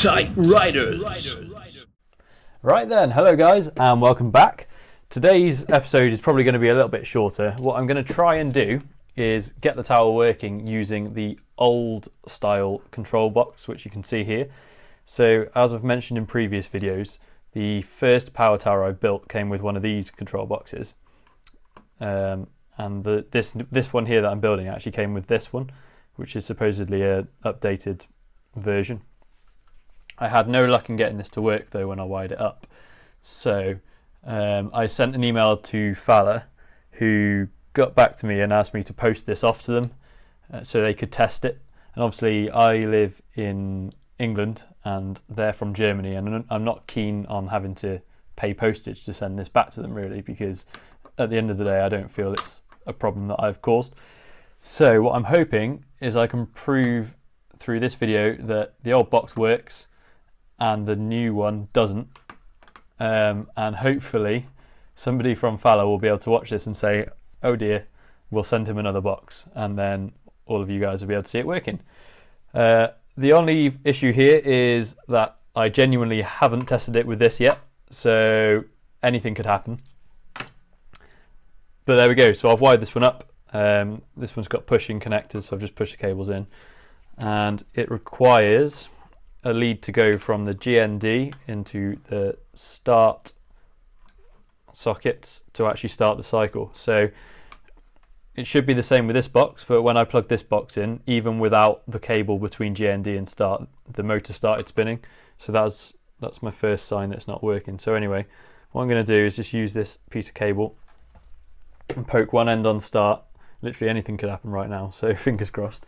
Tight Riders. Right then, hello guys and welcome back. Today's episode is probably going to be a little bit shorter. What I'm going to try and do is get the tower working using the old style control box, which you can see here. So as I've mentioned in previous videos, the first power tower I built came with one of these control boxes. And this one here that I'm building actually came with this one, which is supposedly an updated version. I had no luck in getting this to work though when I wired it up. So I sent an email to Fowler, who got back to me and asked me to post this off to them so they could test it. And obviously I live in England and they're from Germany, and I'm not keen on having to pay postage to send this back to them really, because at the end of the day I don't feel it's a problem that I've caused. So what I'm hoping is I can prove through this video that the old box works and the new one doesn't, and hopefully somebody from Fowler will be able to watch this and say, oh dear, we'll send him another box, and then all of you guys will be able to see it working. The only issue here is that I genuinely haven't tested it with this yet, so anything could happen. But there we go, so I've wired this one up. This one's got pushing connectors, so I've just pushed the cables in, and it requires a lead to go from the GND into the start sockets to actually start the cycle. So it should be the same with this box, but when I plug this box in, even without the cable between GND and start, the motor started spinning. So that's my first sign that it's not working. So anyway, what I'm going to do is just use this piece of cable and poke one end on start. Literally anything could happen right now, so fingers crossed.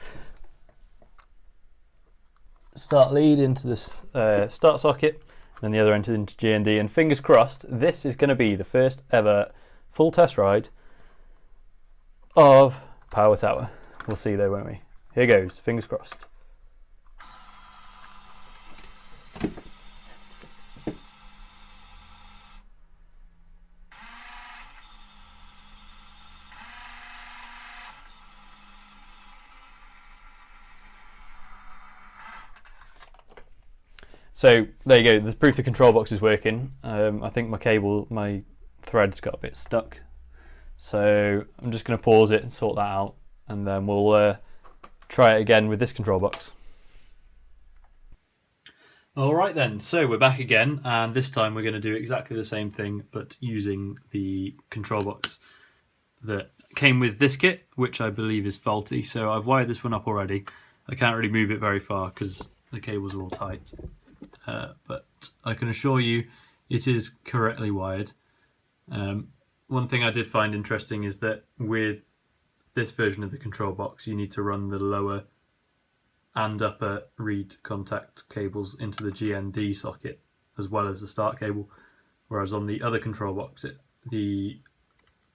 Start lead into this start socket, then the other end into GND, and fingers crossed this is going to be the first ever full test ride of Power Tower. We'll see though, won't we? Here goes, fingers crossed. So there you go, there's proof the control box is working. I think my thread's got a bit stuck. So I'm just going to pause it and sort that out, and then we'll try it again with this control box. Alright then, so we're back again, and this time we're going to do exactly the same thing, but using the control box that came with this kit, which I believe is faulty. So I've wired this one up already. I can't really move it very far because the cables are all tight. But I can assure you it is correctly wired. One thing I did find interesting is that with this version of the control box, you need to run the lower and upper reed contact cables into the GND socket as well as the start cable, whereas on the other control box the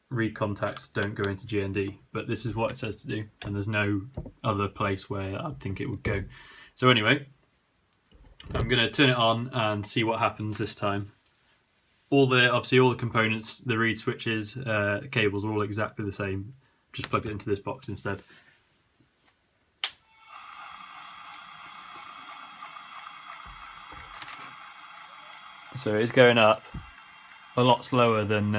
reed contacts don't go into GND, but this is what it says to do, and there's no other place where I'd think it would go. So anyway, I'm going to turn it on and see what happens this time. Obviously all the components, the reed switches, cables are all exactly the same. Just plugged it into this box instead. So it's going up a lot slower than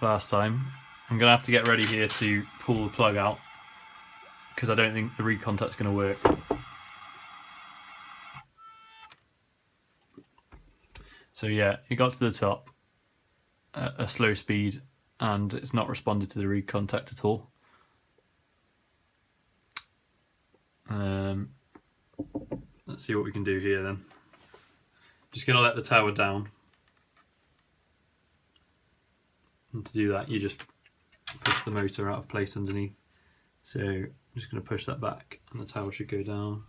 last time. I'm going to have to get ready here to pull the plug out because I don't think the reed contact's going to work. So yeah, it got to the top at a slow speed and it's not responded to the reed contact at all. Let's see what we can do here then. Just going to let the tower down. And to do that, you just push the motor out of place underneath. So I'm just going to push that back and the tower should go down.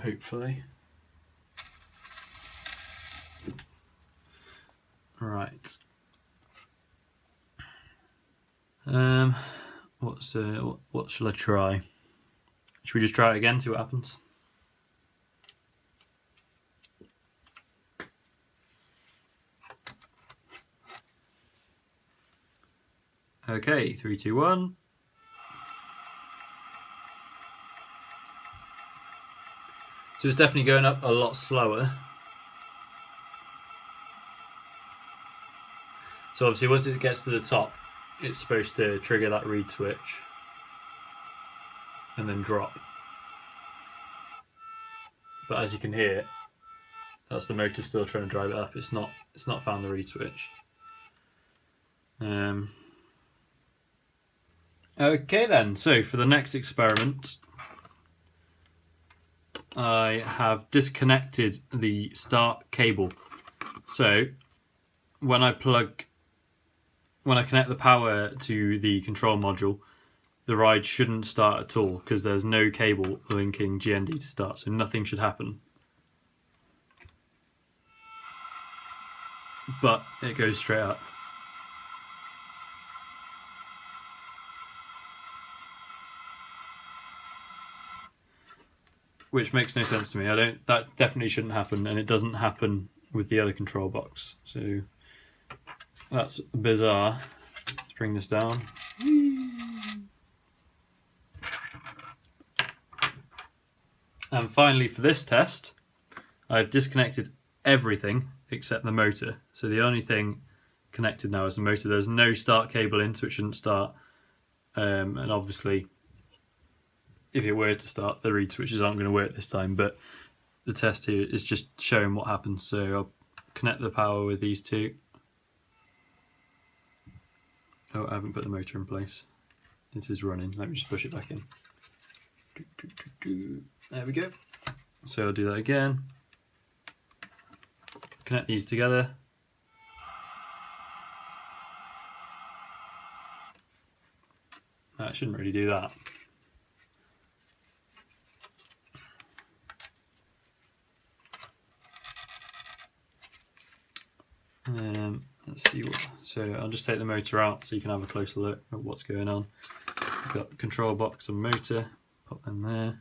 Hopefully. Right. What shall I try? Should we just try it again, see what happens? Okay, 3, 2, 1. So it's definitely going up a lot slower. So obviously once it gets to the top, it's supposed to trigger that reed switch and then drop. But as you can hear, that's the motor still trying to drive it up. It's not found the reed switch. Okay then, so for the next experiment, I have disconnected the start cable. So when I connect the power to the control module, the ride shouldn't start at all because there's no cable linking GND to start, so nothing should happen. But it goes straight up. Which makes no sense to me. That definitely shouldn't happen, and it doesn't happen with the other control box. So that's bizarre. Let's bring this down. And finally, for this test, I've disconnected everything except the motor. So the only thing connected now is the motor. There's no start cable in, so it shouldn't start. And obviously, if it were to start, the reed switches aren't going to work this time. But the test here is just showing what happens. So I'll connect the power with these two. Oh, I haven't put the motor in place. This is running. Let me just push it back in. There we go. So I'll do that again. Connect these together. That shouldn't really do that. Let's see what. So I'll just take the motor out so you can have a closer look at what's going on. We've got control box and motor. Pop them there.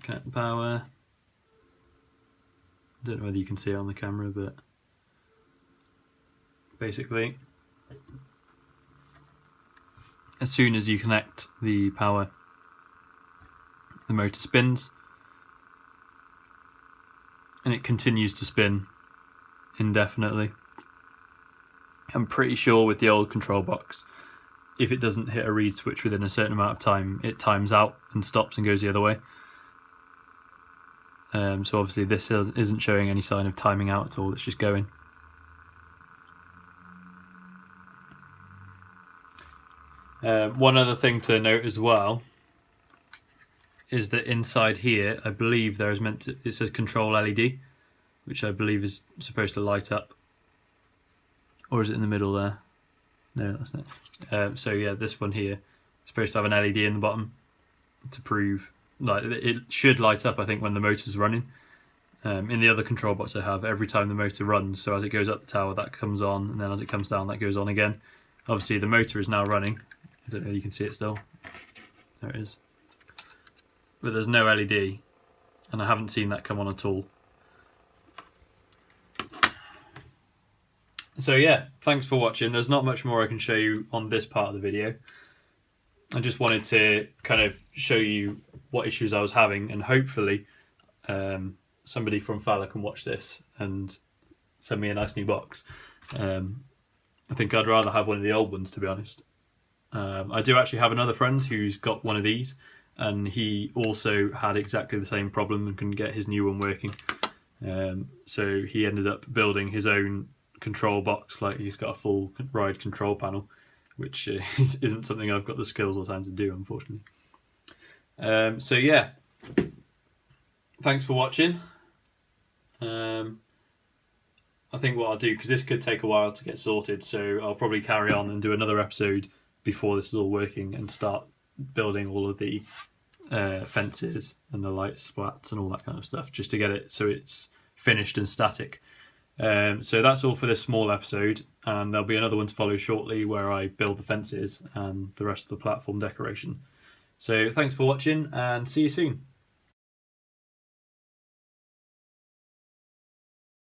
Connect the power. I don't know whether you can see it on the camera, but basically, as soon as you connect the power, the motor spins, and it continues to spin indefinitely. I'm pretty sure with the old control box, if it doesn't hit a reed switch within a certain amount of time, it times out and stops and goes the other way. So obviously this isn't showing any sign of timing out at all, it's just going. One other thing to note as well is that inside here, I believe there is it says control LED, which I believe is supposed to light up. Or is it in the middle there? No, that's not. So yeah, this one here is supposed to have an LED in the bottom to prove, like, it should light up, I think, when the motor's running. In the other control box I have, every time the motor runs, so as it goes up the tower, that comes on, and then as it comes down, that goes on again. Obviously the motor is now running. I don't know if you can see it still. There it is. But there's no LED, and I haven't seen that come on at all. So yeah, thanks for watching. There's not much more I can show you on this part of the video. I just wanted to kind of show you what issues I was having, and hopefully somebody from Fowler can watch this and send me a nice new box. I think I'd rather have one of the old ones, to be honest. I do actually have another friend who's got one of these, and he also had exactly the same problem and couldn't get his new one working. So he ended up building his own control box. Like, he's got a full ride control panel, which isn't something I've got the skills or time to do, unfortunately. So yeah, thanks for watching. I think what I'll do, because this could take a while to get sorted, so I'll probably carry on and do another episode before this is all working and start building all of the fences and the light splats and all that kind of stuff, just to get it so it's finished and static. So that's all for this small episode, and there'll be another one to follow shortly where I build the fences and the rest of the platform decoration. So thanks for watching, and see you soon.